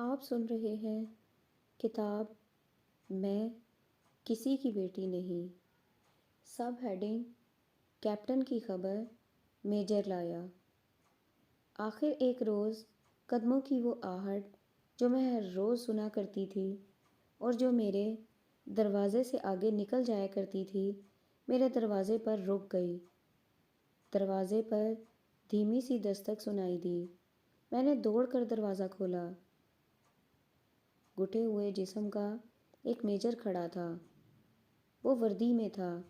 آپ سن رہے ہیں کتاب میں کسی کی بیٹی نہیں۔ سب ہیڈنگ کیپٹن کی خبر میجر لایا۔ آخر ایک روز قدموں کی وہ آہٹ جو میں ہر روز سنا کرتی تھی اور جو میرے دروازے سے آگے نکل جایا کرتی تھی، میرے دروازے پر رک گئی۔ دروازے پر دھیمی سی دستک سنائی دی۔ میں نے دوڑ کر دروازہ کھولا۔ گھٹے ہوئے جسم کا ایک میجر کھڑا تھا۔ وہ وردی میں تھا۔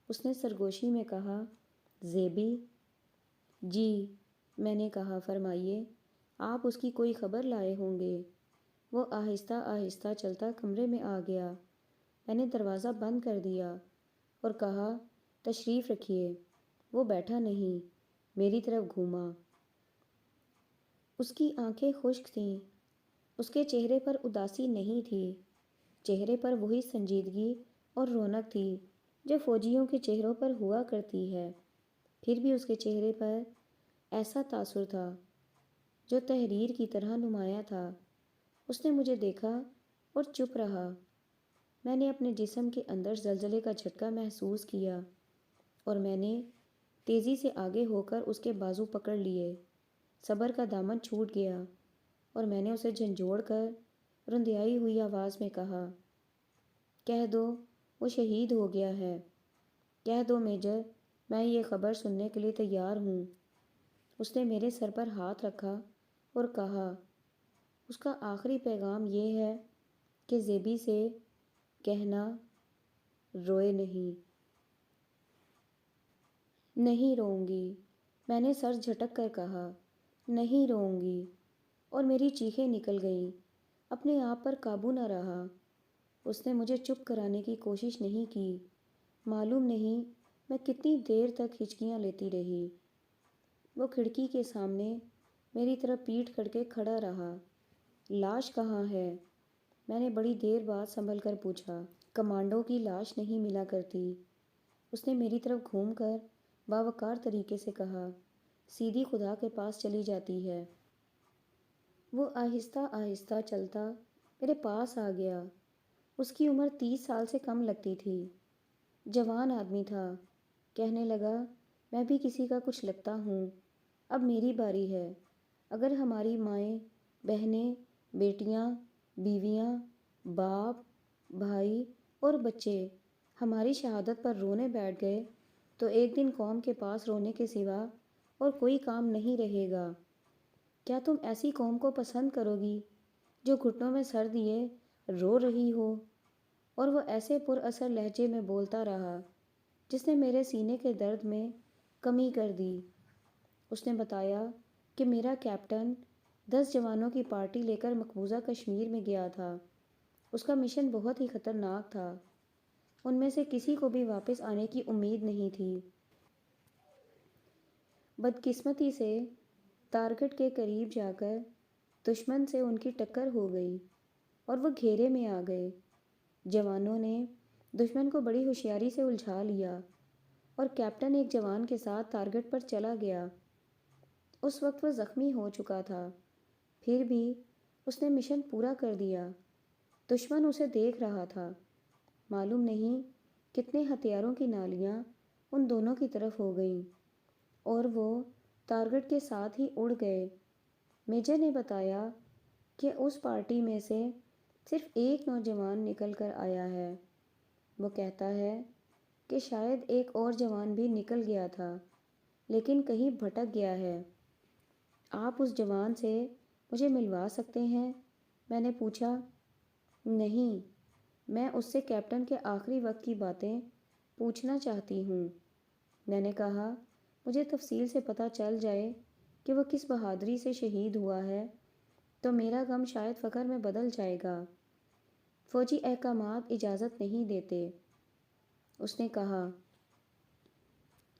اس نے سرگوشی میں کہا، زیبی؟ جی، میں نے کہا، فرمائیے، آپ اس کی کوئی خبر لائے ہوں گے۔ وہ آہستہ آہستہ چلتا کمرے میں آ گیا۔ میں نے دروازہ بند کر دیا اور کہا، تشریف رکھیے۔ وہ بیٹھا نہیں، میری طرف گھوما۔ اس کی آنکھیں خشک تھیں۔ اس کے چہرے پر اداسی نہیں تھی۔ چہرے پر وہی سنجیدگی اور رونق تھی جو فوجیوں کے چہروں پر ہوا کرتی ہے۔ پھر بھی اس کے چہرے پر ایسا تاثر تھا جو تحریر کی طرح نمایاں تھا۔ اس نے مجھے دیکھا اور چپ رہا۔ میں نے اپنے جسم کے اندر زلزلے کا جھٹکا محسوس کیا اور میں نے تیزی سے آگے ہو کر اس کے بازو پکڑ لیے۔ صبر کا دامن چھوٹ گیا اور میں نے اسے جھنجھوڑ کر رندیائی ہوئی آواز میں کہا، کہہ دو وہ شہید ہو گیا ہے۔ کہہ دو میجر، میں یہ خبر سننے کے لیے تیار ہوں۔ اس نے میرے سر پر ہاتھ رکھا اور کہا، اس کا آخری پیغام یہ ہے کہ زیبی سے کہنا روئے نہیں۔ نہیں روؤں گی، میں نے سر جھٹک کر کہا، نہیں روؤں گی، اور میری چیخیں نکل گئیں۔ اپنے آپ پر قابو نہ رہا۔ اس نے مجھے چپ کرانے کی کوشش نہیں کی۔ معلوم نہیں میں کتنی دیر تک ہچکیاں لیتی رہی۔ وہ کھڑکی کے سامنے میری طرف پیٹھ کر کے کھڑا رہا۔ لاش کہاں ہے؟ میں نے بڑی دیر بعد سنبھل کر پوچھا۔ کمانڈو کی لاش نہیں ملا کرتی۔ اس نے میری طرف گھوم کر باوقار طریقے سے کہا، سیدھی خدا کے پاس چلی جاتی ہے۔ وہ آہستہ آہستہ چلتا میرے پاس آ گیا۔ اس کی عمر 30 سال سے کم لگتی تھی۔ جوان آدمی تھا۔ کہنے لگا، میں بھی کسی کا کچھ لگتا ہوں۔ اب میری باری ہے۔ اگر ہماری مائیں، بہنیں، بیٹیاں، بیویاں، باپ، بھائی اور بچے ہماری شہادت پر رونے بیٹھ گئے تو ایک دن قوم کے پاس رونے کے سوا اور کوئی کام نہیں رہے گا۔ کیا تم ایسی قوم کو پسند کرو گی جو گھٹنوں میں سر دیے رو رہی ہو؟ اور وہ ایسے پر اثر لہجے میں بولتا رہا جس نے میرے سینے کے درد میں کمی کر دی۔ اس نے بتایا کہ میرا کیپٹن 10 جوانوں کی پارٹی لے کر مقبوضہ کشمیر میں گیا تھا۔ اس کا مشن بہت ہی خطرناک تھا۔ ان میں سے کسی کو بھی واپس آنے کی امید نہیں تھی۔ بدقسمتی سے ٹارگٹ کے قریب جا کر دشمن سے ان کی ٹکر ہو گئی اور وہ گھیرے میں آ گئے۔ جوانوں نے دشمن کو بڑی ہوشیاری سے الجھا لیا اور کیپٹن ایک جوان کے ساتھ ٹارگٹ پر چلا گیا۔ اس وقت وہ زخمی ہو چکا تھا، پھر بھی اس نے مشن پورا کر دیا۔ دشمن اسے دیکھ رہا تھا۔ معلوم نہیں کتنے ہتھیاروں کی نالیاں ان دونوں کی طرف ہو گئیں اور وہ ٹارگٹ کے ساتھ ہی اڑ گئے۔ میجر نے بتایا کہ اس پارٹی میں سے صرف ایک نوجوان نکل کر آیا ہے۔ وہ کہتا ہے کہ شاید ایک اور جوان بھی نکل گیا تھا لیکن کہیں بھٹک گیا ہے۔ آپ اس جوان سے مجھے ملوا سکتے ہیں؟ میں نے پوچھا۔ نہیں، میں اس سے کیپٹن کے آخری وقت کی باتیں پوچھنا چاہتی ہوں۔ میں نے کہا، مجھے تفصیل سے پتہ چل جائے کہ وہ کس بہادری سے شہید ہوا ہے تو میرا غم شاید فخر میں بدل جائے گا۔ فوجی احکامات اجازت نہیں دیتے۔ اس نے کہا،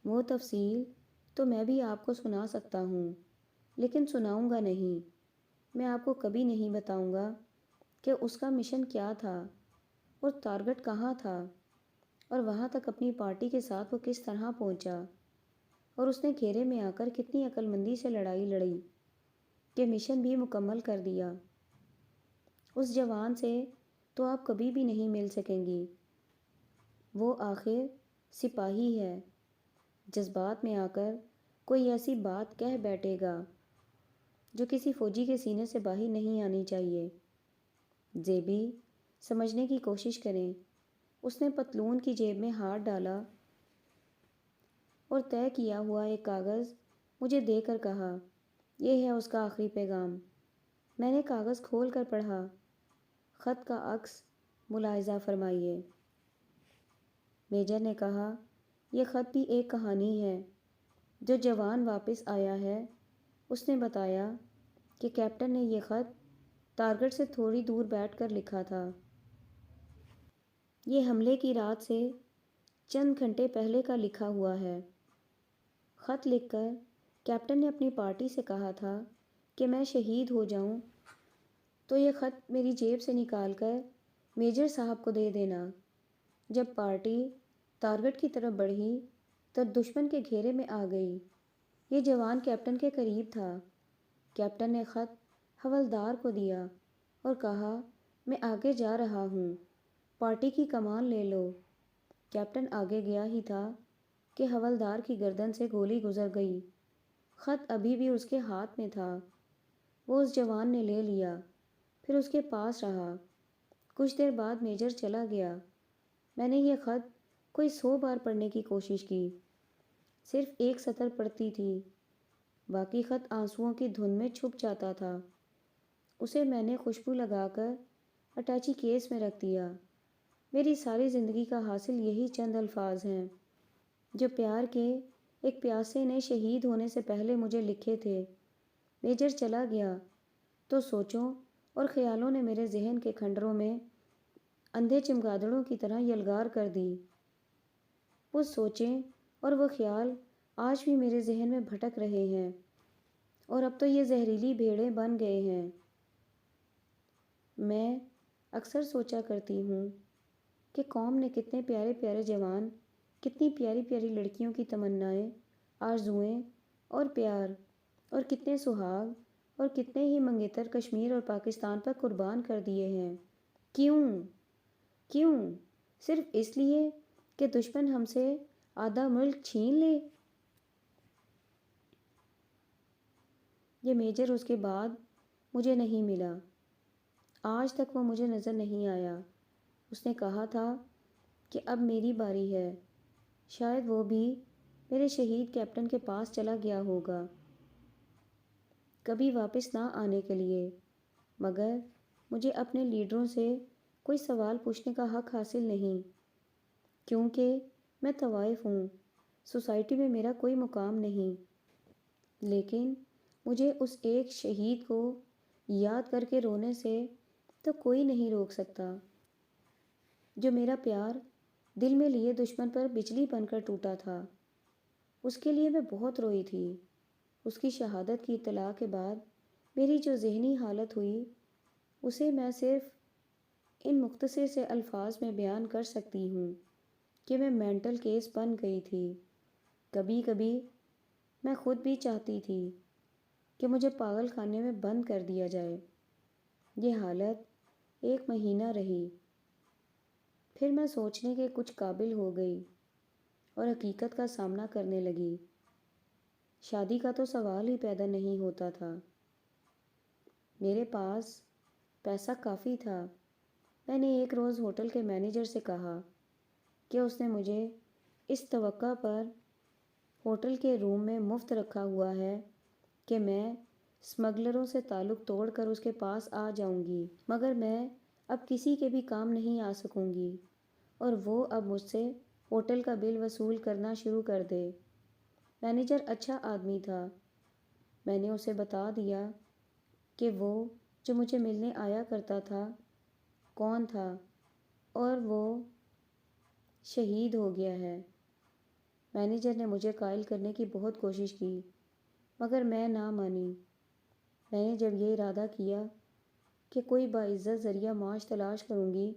وہ تفصیل تو میں بھی آپ کو سنا سکتا ہوں لیکن سناؤں گا نہیں۔ میں آپ کو کبھی نہیں بتاؤں گا کہ اس کا مشن کیا تھا اور ٹارگٹ کہاں تھا اور وہاں تک اپنی پارٹی کے ساتھ وہ کس طرح پہنچا اور اس نے گھیرے میں آ کر کتنی عقل مندی سے لڑائی لڑی کہ مشن بھی مکمل کر دیا۔ اس جوان سے تو آپ کبھی بھی نہیں مل سکیں گی، وہ آخر سپاہی ہے۔ جذبات میں آ کر کوئی ایسی بات کہہ بیٹھے گا جو کسی فوجی کے سینے سے باہر نہیں آنی چاہیے۔ زیبی سمجھنے کی کوشش کریں۔ اس نے پتلون کی جیب میں ہاتھ ڈالا اور طے کیا ہوا ایک کاغذ مجھے دے کر کہا، یہ ہے اس کا آخری پیغام۔ میں نے کاغذ کھول کر پڑھا۔ خط کا عکس ملاحظہ فرمائیے۔ میجر نے کہا، یہ خط بھی ایک کہانی ہے۔ جو جوان واپس آیا ہے اس نے بتایا کہ کیپٹن نے یہ خط ٹارگٹ سے تھوڑی دور بیٹھ کر لکھا تھا۔ یہ حملے کی رات سے چند گھنٹے پہلے کا لکھا ہوا ہے۔ خط لکھ کر کیپٹن نے اپنی پارٹی سے کہا تھا کہ میں شہید ہو جاؤں تو یہ خط میری جیب سے نکال کر میجر صاحب کو دے دینا۔ جب پارٹی ٹارگٹ کی طرف بڑھی تو دشمن کے گھیرے میں آ گئی۔ یہ جوان کیپٹن کے قریب تھا۔ کیپٹن نے خط حوالدار کو دیا اور کہا، میں آگے جا رہا ہوں، پارٹی کی کمان لے لو۔ کیپٹن آگے گیا ہی تھا کہ حوالدار کی گردن سے گولی گزر گئی۔ خط ابھی بھی اس کے ہاتھ میں تھا۔ وہ اس جوان نے لے لیا، پھر اس کے پاس رہا۔ کچھ دیر بعد میجر چلا گیا۔ میں نے یہ خط کوئی 100 بار پڑھنے کی کوشش کی، صرف ایک سطر پڑھتی تھی، باقی خط آنسوؤں کی دھند میں چھپ جاتا تھا۔ اسے میں نے خوشبو لگا کر اٹیچی کیس میں رکھ دیا۔ میری ساری زندگی کا حاصل یہی چند الفاظ ہیں جو پیار کے ایک پیاسے نے شہید ہونے سے پہلے مجھے لکھے تھے۔ میجر چلا گیا تو سوچوں اور خیالوں نے میرے ذہن کے کھنڈروں میں اندھے چمگادڑوں کی طرح یلغار کر دی۔ وہ سوچیں اور وہ خیال آج بھی میرے ذہن میں بھٹک رہے ہیں، اور اب تو یہ زہریلی بھیڑیں بن گئے ہیں۔ میں اکثر سوچا کرتی ہوں کہ قوم نے کتنے پیارے پیارے جوان، کتنی پیاری پیاری لڑکیوں کی تمنائیں، آرزوئیں اور پیار، اور کتنے سہاگ اور کتنے ہی منگیتر کشمیر اور پاکستان پر قربان کر دیے ہیں۔ کیوں؟ کیوں؟ صرف اس لیے کہ دشمن ہم سے آدھا ملک چھین لے۔ یہ میجر اس کے بعد مجھے نہیں ملا۔ آج تک وہ مجھے نظر نہیں آیا۔ اس نے کہا تھا کہ اب میری باری ہے۔ شاید وہ بھی میرے شہید کیپٹن کے پاس چلا گیا ہوگا، کبھی واپس نہ آنے کے لیے، مگر مجھے اپنے لیڈروں سے کوئی سوال پوچھنے کا حق حاصل نہیں، کیونکہ میں طوائف ہوں، سوسائٹی میں میرا کوئی مقام نہیں۔ لیکن مجھے اس ایک شہید کو یاد کر کے رونے سے تو کوئی نہیں روک سکتا، جو میرا پیار دل میں لیے دشمن پر بجلی بن کر ٹوٹا تھا۔ اس کے لیے میں بہت روئی تھی۔ اس کی شہادت کی اطلاع کے بعد میری جو ذہنی حالت ہوئی اسے میں صرف ان مختصر سے الفاظ میں بیان کر سکتی ہوں کہ میں مینٹل کیس بن گئی تھی۔ کبھی کبھی میں خود بھی چاہتی تھی کہ مجھے پاگل خانے میں بند کر دیا جائے۔ یہ حالت 1 مہینہ رہی، پھر میں سوچنے کے کچھ قابل ہو گئی اور حقیقت کا سامنا کرنے لگی۔ شادی کا تو سوال ہی پیدا نہیں ہوتا تھا۔ میرے پاس پیسہ کافی تھا۔ میں نے ایک روز ہوٹل کے مینیجر سے کہا کہ اس نے مجھے اس توقع پر ہوٹل کے روم میں مفت رکھا ہوا ہے کہ میں اسمگلروں سے تعلق توڑ کر اس کے پاس آ جاؤں گی، مگر میں اب کسی کے بھی کام نہیں آ سکوں گی، اور وہ اب مجھ سے ہوٹل کا بل وصول کرنا شروع کر دے۔ مینیجر اچھا آدمی تھا۔ میں نے اسے بتا دیا کہ وہ جو مجھے ملنے آیا کرتا تھا کون تھا، اور وہ شہید ہو گیا ہے۔ مینیجر نے مجھے قائل کرنے کی بہت کوشش کی، مگر میں نہ مانی۔ میں نے جب یہ ارادہ کیا کہ کوئی باعزت ذریعہ معاش تلاش کروں گی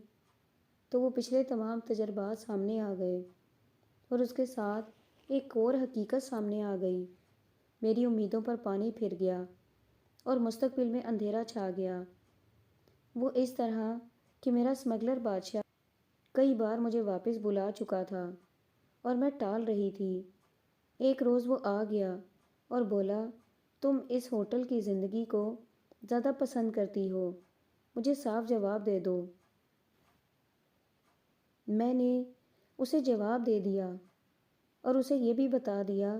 تو وہ پچھلے تمام تجربات سامنے آ گئے، اور اس کے ساتھ ایک اور حقیقت سامنے آ گئی۔ میری امیدوں پر پانی پھر گیا اور مستقبل میں اندھیرا چھا گیا۔ وہ اس طرح کہ میرا اسمگلر بادشاہ کئی بار مجھے واپس بلا چکا تھا اور میں ٹال رہی تھی۔ ایک روز وہ آ گیا اور بولا، تم اس ہوٹل کی زندگی کو زیادہ پسند کرتی ہو، مجھے صاف جواب دے دو۔ میں نے اسے جواب دے دیا اور اسے یہ بھی بتا دیا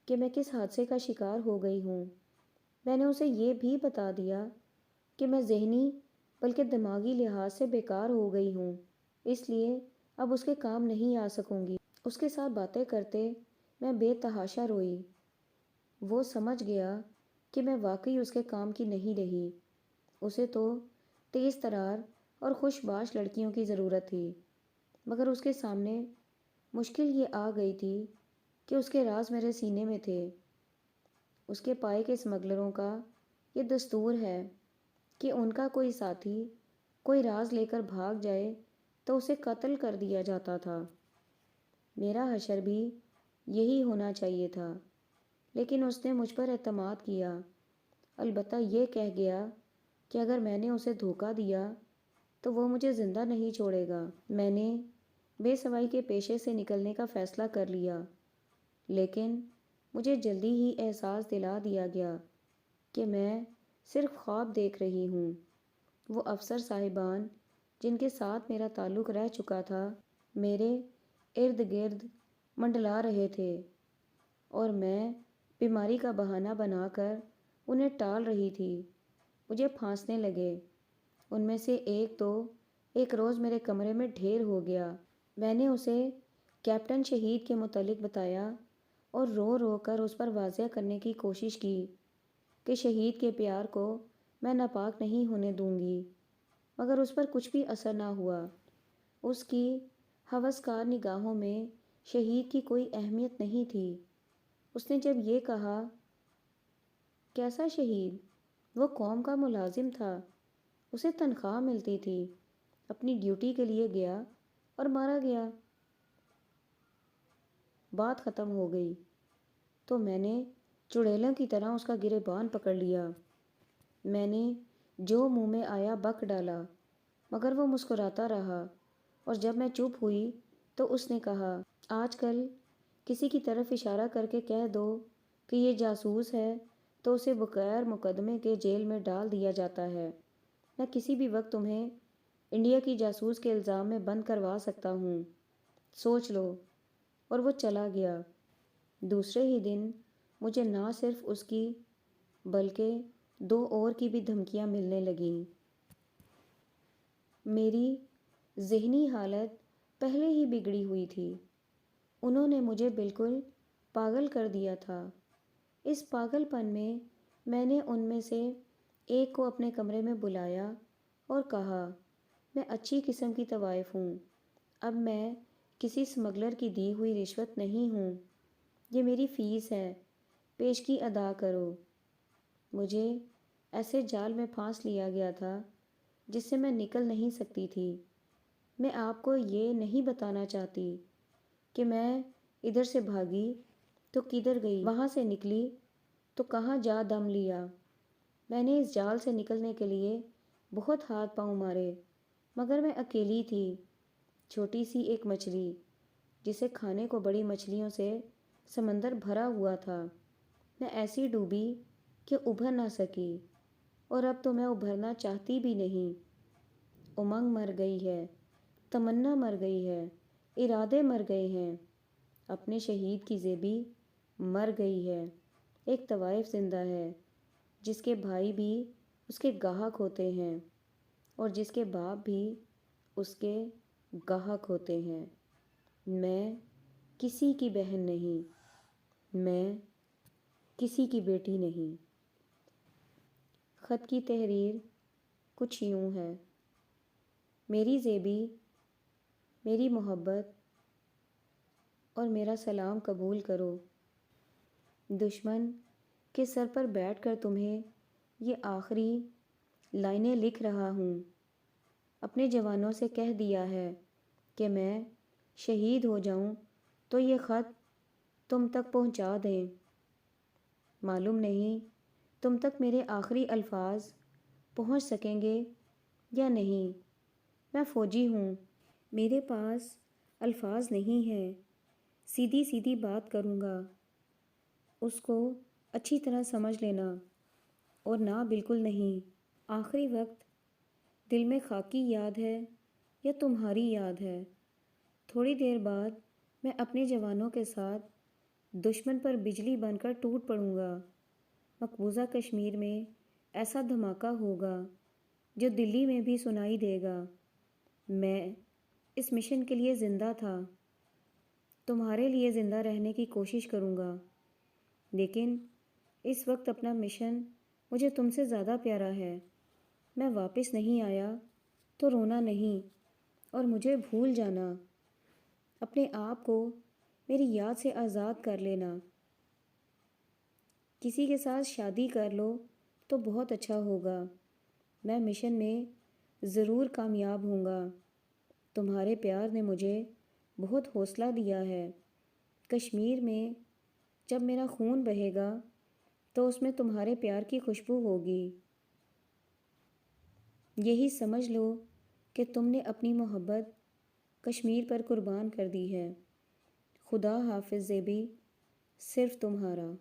کہ میں کس حادثے کا شکار ہو گئی ہوں۔ میں نے اسے یہ بھی بتا دیا کہ میں ذہنی بلکہ دماغی لحاظ سے بیکار ہو گئی ہوں، اس لیے اب اس کے کام نہیں آ سکوں گی۔ اس کے ساتھ باتیں کرتے میں بے تحاشا روئی۔ وہ سمجھ گیا کہ میں واقعی اس کے کام کی نہیں رہی۔ اسے تو تیز ترار اور خوش باش لڑکیوں کی ضرورت تھی، مگر اس کے سامنے مشکل یہ آ گئی تھی کہ اس کے راز میرے سینے میں تھے۔ اس کے پائے کے اسمگلروں کا یہ دستور ہے کہ ان کا کوئی ساتھی کوئی راز لے کر بھاگ جائے تو اسے قتل کر دیا جاتا تھا۔ میرا حشر بھی یہی ہونا چاہیے تھا، لیکن اس نے مجھ پر اعتماد کیا، البتہ یہ کہہ گیا کہ اگر میں نے اسے دھوکہ دیا تو وہ مجھے زندہ نہیں چھوڑے گا۔ میں نے بے سوائی کے پیشے سے نکلنے کا فیصلہ کر لیا، لیکن مجھے جلدی ہی احساس دلا دیا گیا کہ میں صرف خواب دیکھ رہی ہوں۔ وہ افسر صاحبان جن کے ساتھ میرا تعلق رہ چکا تھا میرے ارد گرد منڈلا رہے تھے اور میں بیماری کا بہانہ بنا کر انہیں ٹال رہی تھی۔ مجھے پھانسنے لگے۔ ان میں سے ایک تو ایک روز میرے کمرے میں ڈھیر ہو گیا۔ میں نے اسے کیپٹن شہید کے متعلق بتایا اور رو رو کر اس پر واضح کرنے کی کوشش کی کہ شہید کے پیار کو میں ناپاک نہیں ہونے دوں گی، مگر اس پر کچھ بھی اثر نہ ہوا۔ اس کی ہوسکار نگاہوں میں شہید کی کوئی اہمیت نہیں تھی۔ اس نے جب یہ کہا، کیسا شہید؟ وہ قوم کا ملازم تھا، اسے تنخواہ ملتی تھی، اپنی ڈیوٹی کے لیے گیا اور مارا گیا۔ بات ختم ہو گئی تو میں نے چڑیلوں کی طرح اس کا گریبان پکڑ لیا۔ میں نے جو منہ میں آیا بک ڈالا، مگر وہ مسکراتا رہا، اور جب میں چپ ہوئی تو اس نے کہا، آج کل کسی کی طرف اشارہ کر کے کہہ دو کہ یہ جاسوس ہے تو اسے بغیر مقدمے کے جیل میں ڈال دیا جاتا ہے۔ میں کسی بھی وقت تمہیں انڈیا کی جاسوس کے الزام میں بند کروا سکتا ہوں، سوچ لو۔ اور وہ چلا گیا۔ دوسرے ہی دن مجھے نہ صرف اس کی بلکہ دو اور کی بھی دھمکیاں ملنے لگیں۔ میری ذہنی حالت پہلے ہی بگڑی ہوئی تھی۔ انہوں نے مجھے بالکل پاگل کر دیا تھا۔ اس پاگل پن میں نے ان میں سے ایک کو اپنے کمرے میں بلایا اور کہا، میں اچھی قسم کی طوائف ہوں، اب میں کسی اسمگلر کی دی ہوئی رشوت نہیں ہوں، یہ میری فیس ہے، پیشگی ادا کرو۔ مجھے ایسے جال میں پھانس لیا گیا تھا جس سے میں نکل نہیں سکتی تھی۔ میں آپ کو یہ نہیں بتانا چاہتی کہ میں ادھر سے بھاگی تو کدھر گئی، وہاں سے نکلی تو کہاں جا دم لیا۔ میں نے اس جال سے نکلنے کے لیے بہت ہاتھ پاؤں مارے، مگر میں اکیلی تھی، چھوٹی سی ایک مچھلی جسے کھانے کو بڑی مچھلیوں سے سمندر بھرا ہوا تھا۔ میں ایسی ڈوبی کہ ابھر نہ سکی، اور اب تو میں ابھرنا چاہتی بھی نہیں۔ امنگ مر گئی ہے، تمنا مر گئی ہے، ارادے مر گئے ہیں، اپنے شہید کی زیبی مر گئی ہے۔ ایک طوائف زندہ ہے جس کے بھائی بھی اس کے گاہک ہوتے ہیں اور جس کے باپ بھی اس کے گاہک ہوتے ہیں۔ میں کسی کی بہن نہیں، میں کسی کی بیٹی نہیں۔ خط کی تحریر کچھ یوں ہے، میری زیبی، میری محبت اور میرا سلام قبول کرو۔ دشمن کے سر پر بیٹھ کر تمہیں یہ آخری لائنیں لکھ رہا ہوں۔ اپنے جوانوں سے کہہ دیا ہے کہ میں شہید ہو جاؤں تو یہ خط تم تک پہنچا دیں۔ معلوم نہیں تم تک میرے آخری الفاظ پہنچ سکیں گے یا نہیں؟ میں فوجی ہوں، میرے پاس الفاظ نہیں ہیں، سیدھی سیدھی بات کروں گا، اس کو اچھی طرح سمجھ لینا، اور نہ بالکل نہیں۔ آخری وقت دل میں خاکی یاد ہے یا تمہاری یاد ہے؟ تھوڑی دیر بعد میں اپنے جوانوں کے ساتھ دشمن پر بجلی بن کر ٹوٹ پڑوں گا۔ مقبوضہ کشمیر میں ایسا دھماکہ ہوگا جو دلی میں بھی سنائی دے گا۔ میں اس مشن کے لیے زندہ تھا، تمہارے لیے زندہ رہنے کی کوشش کروں گا، لیکن اس وقت اپنا مشن مجھے تم سے زیادہ پیارا ہے۔ میں واپس نہیں آیا تو رونا نہیں اور مجھے بھول جانا، اپنے آپ کو میری یاد سے آزاد کر لینا۔ کسی کے ساتھ شادی کر لو تو بہت اچھا ہوگا، میں مشن میں ضرور کامیاب ہوں گا۔ تمہارے پیار نے مجھے بہت حوصلہ دیا ہے۔ کشمیر میں جب میرا خون بہے گا تو اس میں تمہارے پیار کی خوشبو ہوگی۔ یہی سمجھ لو کہ تم نے اپنی محبت کشمیر پر قربان کر دی ہے۔ خدا حافظ زیبی، صرف تمہارا۔